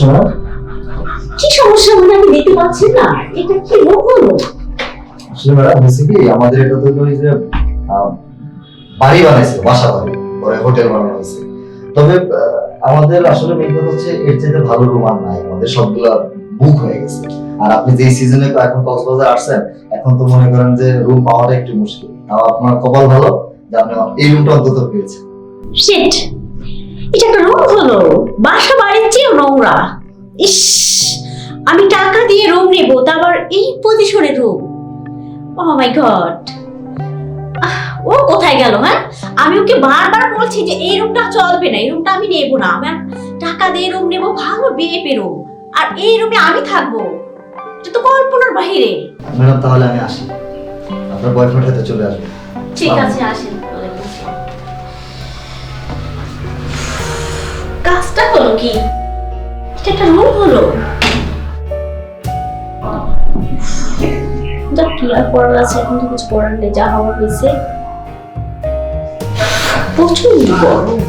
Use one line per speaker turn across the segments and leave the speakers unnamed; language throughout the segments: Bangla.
সমস্যা না?
কি সমস্যা মানে আমি দেখতে পাচ্ছি না, এটা কি রোগ হলো?
আসলে ম্যাডাম হয়েছে কি, আমাদের এটা তো ওই যে বাড়ি বানাইছে, বাসা বাড়ি পরে হোটেল বানানো হয়েছে। তবে আমাদের আসলে মেইন কথা হচ্ছে এর চাইতে ভালো রুম আর নাই, আমাদের সবগুলা বুক হয়ে গেছে। আর আপনি যে সিজনে এখন কক্সবাজার আসছেন, এখন তো মনে করেন যে রুম পাওয়াটা একটু মুশকিল। তাও আপনার কপাল ভালো যে আপনি এই রুমটা অন্তত পেয়েছেন।
শিট, এটা একটা রোগ হলো, বাসা বাড়ির চেয়ে নোংরা। ইস, আমি টাকা দিয়ে রুম নেবো, তা আবার এই পজিশনে রুম। ও মাই গড, ও কোথায় গেল? হ্যাঁ, আমি ওকে বারবার বলছি যে এই রুমটা চলবে না, এই রুমটা আমি নেবো না, আমি টাকা দিয়ে রুম নেবো, ভালো বিএপি রুম, আর এই রুমে আমি থাকবো। এটা তো কল্পনার বাহিরে।
ম্যাডাম তাহলে আমি আসি, আপনার বয়ফ্রেন্ড হাতে চলে আসবে।
ঠিক আছে, আসেন। কাজটা হলো কি, এটা একটা রুম হলো। যা কি আর করার আছে, এখন তো কিছু করার নেই, যা হওয়ার হয়েছে। প্রচন্ড গরম।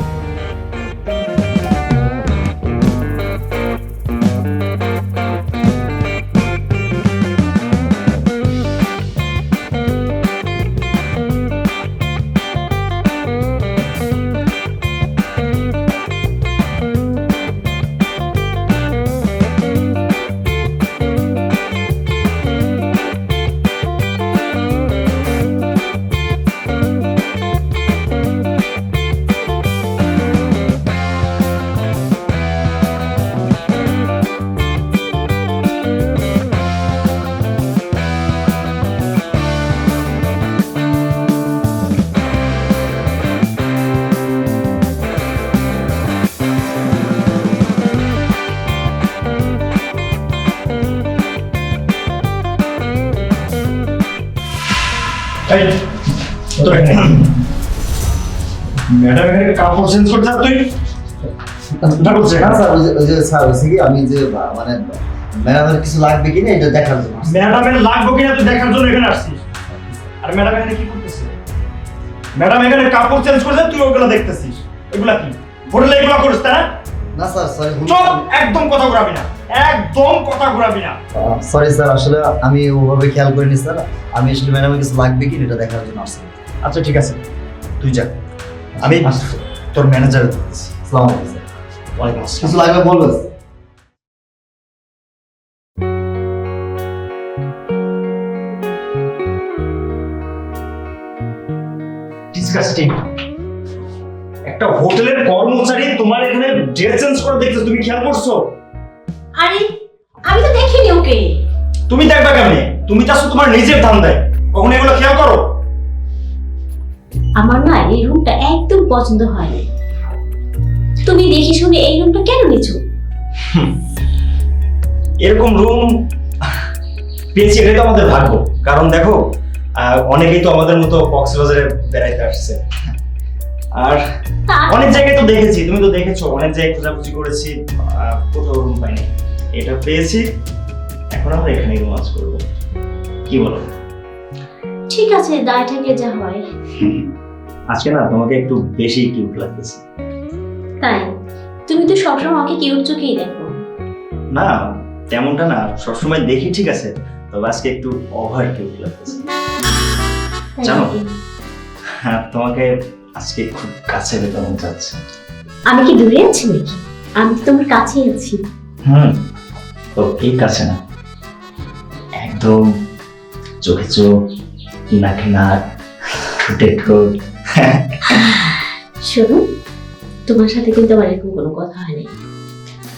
ম্যাডাম এখানে কাপড় চেঞ্জ করতে তুই
না স্যার, ওই যে স্যার হয়েছে কি, আমি যে মানে ম্যাডামের কিছু লাগবে কিনা এটা দেখার জন্য আসছি।
ম্যাডামের লাগবে কিনা তুই দেখার জন্য এখানে আসছিস? আর ম্যাডাম এখানে কি করতেছে? ম্যাডাম এখানে কাপড় চেঞ্জ করছে, তুই ওগুলো দেখতেছিস। এগুলা কি হোটেলে এগুলো করিস তাই না?
না স্যার, সরি।
চুপ, একদম কথা ঘুরাবি না, একদম কথা ঘুরাবি না।
সরি স্যার, আসলে আমি ওভাবে খেয়াল করিনি স্যার। আমি আসলে ম্যাডামের কিছু লাগবে কিনা এটা দেখার জন্য আসছি।
আচ্ছা ঠিক আছে,
তুই যা,
আমি
আসছি।
তোর ম্যানেজারে দিচ্ছি।
আসসালামু আলাইকুম স্যার।
ওয়ালাইকুম
কিছু
আসসালাম।
লাগবে বলবো।
ডিসকাস্টিং। একটা হোটেলের কর্মচারী তোমার এখানে ড্রেস চেঞ্জ করে দেখতেছ, তুমি খেয়াল করছো?
আরে আমি তো দেখিনি ওকে।
তুমি দেখবা কেমনে? তুমি তো তোমার নিজের ধান্দায়, কখনো এগুলো খেয়াল করো?
আমার না এই রুমটা একদম পছন্দ হয়নি। তুমি দেখে শুনে এই রুমটা কেন নিছো?
এরকম রুম পেয়েছি, এটাই তো আমাদের ভাগ্য। কারণ দেখো, অনেকেই তো আমাদের মতো কক্সবাজারে বেড়াইতে আসছে, আর অনেক জায়গায় তো দেখেছি, তুমি তো দেখেছো, অনেক জায়গায় খোঁজাখুঁজি করেছি, কোথাও রুম পাইনি। এটা পেয়েছি, এখন আমরা এখানেই রোমাঞ্চ করবো, কি বলো?
ঠিক আছে, দায় থেকে যা হয়।
আজকে না তোমাকে একটু বেশি কিউট লাগতেছে।
তাই? তুমি তো সবসময় আমাকে কিউট চোখেই দেখো।
না তেমনটা না, সবসময় দেখি ঠিক আছে, তবে আজকে একটু ওভার কিউট লাগতেছে।
তাই
জানো?
নাকি?
হ্যাঁ, তোমাকে আজকে খুব কাছে পেতে মন চাচ্ছে।
আমি কি দূরে আছি নাকি? আমি তো তোমার কাছেই আছি।
তো এই কাছে না, একদম চোখে চোখ, নাকে নাক, ঠোঁটে ঠোঁট।
শোনো, তোমার সাথে কিন্তু আমার এরকম কোনো কথা হয়নি।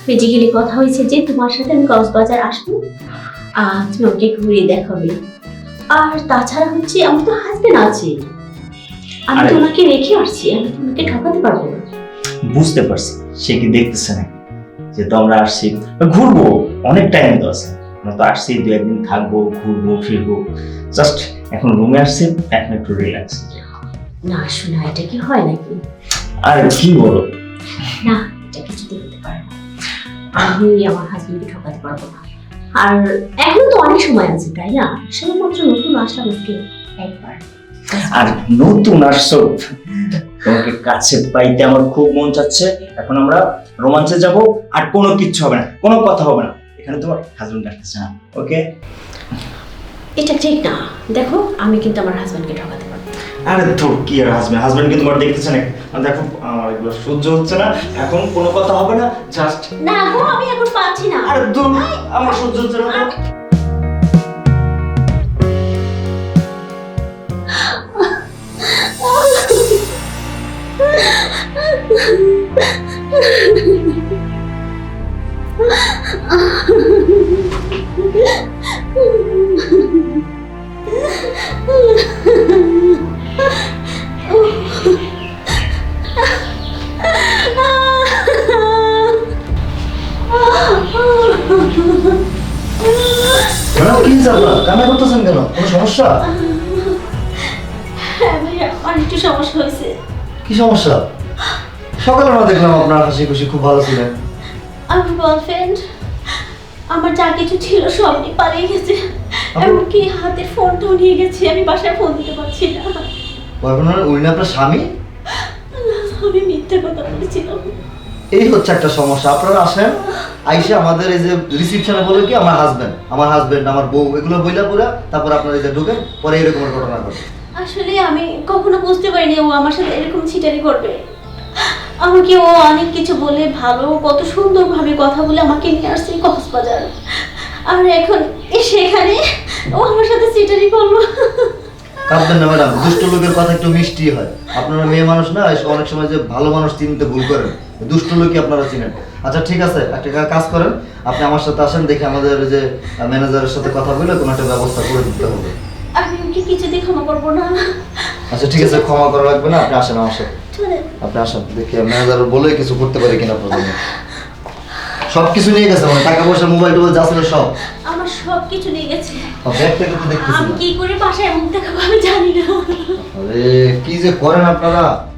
ফিজিক্যালি কথা হয়েছে যে তোমার সাথে আমি কক্সবাজার আসবো, আর তুমি আমাকে ঘুরিয়ে দেখাবে। আর তাছাড়া হচ্ছে আমার তো হাজবেন্ড আছে, আমি
আরে-
তোমাকে রেখে আসছি, আমি তোমাকে ঠকাতে পারবো না।
বুঝতে পারছি, সে কি দেখতেছে না যেহেতু আমরা আসছি, ঘুরবো, অনেক টাইম তো আছে, আমরা তো আসছি, 2-1 দিন থাকবো, ঘুরবো ফিরবো, জাস্ট এখন রুমে আসছি, এখন একটু রিল্যাক্স।
না শোনা, এটা কি হয় নাকি?
আর কি বলো?
না, এটা কিছুতে হতে পারে না। আমি আমার হাজবেন্ডকে ঠকাতে পারবো না। আর এখন তো অনেক সময় আছে, তাই না? শুধুমাত্র নতুন আসলাম আজকে একবার।
আর নতুন আসছো, তোমাকে কাছে পাইতে আমার খুব মন চাচ্ছে। এখন আমরা রোমাঞ্চে যাব, আর কোনো কিচ্ছু হবে না, কোনো কথা হবে না। এখানে তোমার হাজবেন্ড আসতেছে না, ওকে?
এটা ঠিক না। দেখো আমি কিন্তু আমার হাজবেন্ডকে ঠকাতে পারবো না।
আরে তোর কি আর হাজবেন্ডকে তোমার দেখতেছে না? দেখো আমার এগুলো সহ্য হচ্ছে না, এখন কোনো কথা হবে না, জাস্ট।
না গো, আমি এখন পাচ্ছি না।
আরে দূর, আমার সহ্য হচ্ছে না।
ম্যাডাম কি যাবো কান্না করতেছেন কেন? কোনো সমস্যা?
হ্যাঁ ভাইয়া, আমার একটু সমস্যা হয়েছে।
কি সমস্যা? সকালে না দেখলাম আপনার হাসি খুশি, খুব ভালো ছিলেন।
আমার বয়ফ্রেন্ড আমার যা কিছু ছিল সব নিয়ে পালিয়ে গেছে,
আপু-
এমনকি হাতের ফোনটাও নিয়ে গেছে। আমি বাসায় ফোন দিতে পারছি না।
বয়ফ্রেন্ড উনি না আপনার স্বামী?
আমি মিথ্যে কথা বলেছিলাম।
এই হচ্ছে একটা সমস্যা। আপনারা আসেন, আইসে আমাদের এই যে রিসিপশনে বলে কি আমার হাজবেন্ড আমার বউ এগুলো বইলা পুরা, তারপর আপনারা এই যে ঢুকেন, পরে এরকম ঘটনা ঘটে।
আসলে আমি কখনো বুঝতে পারিনি ও আমার সাথে এরকম ছিটারি করবে। আমাকে ও অনেক কিছু বলে, ভালো কত সুন্দরভাবে কথা বলে আমাকে নিয়ে আসছে কক্সবাজার, আর এখন সেখানে ও আমার সাথে ছিটারি করলো।
কাঁদবেন না ম্যাডাম, দুষ্ট লোকের কথা একটু মিষ্টি হয়। আপনারা মেয়ে মানুষ না, অনেক সময় যে ভালো মানুষ চিনতে ভুল করেন, দুষ্ট লোকই আপনারা চিনেন। আচ্ছা ঠিক আছে, একটা কাজ করেন, আপনি আমার সাথে আসেন, দেখে আমাদের যে ম্যানেজারের সাথে কথা বলে কোনো একটা ব্যবস্থা করে দিতে হবে।
আমি ওকে কিছুতেই ক্ষমা করবো না।
আচ্ছা ঠিক আছে, ক্ষমা করা লাগবে না, আপনি আসেন আমার সাথে।
চলেন।
আপনি আসেন, দেখি ম্যানেজার বলে কিছু করতে পারে কিনা আপনার জন্য। সব কিছু নিয়ে গেছে, মানে টাকা পয়সা, মোবাইল টোবাইল যা ছিল সব।
আমার সব কিছু নিয়ে গেছে।
ব্যাগ থেকে তো দেখতেছি
আমি
না।
কি করে বাসায় মুখ দেখাবো আমি জানি না।
আরে কি যে করেন আপনারা।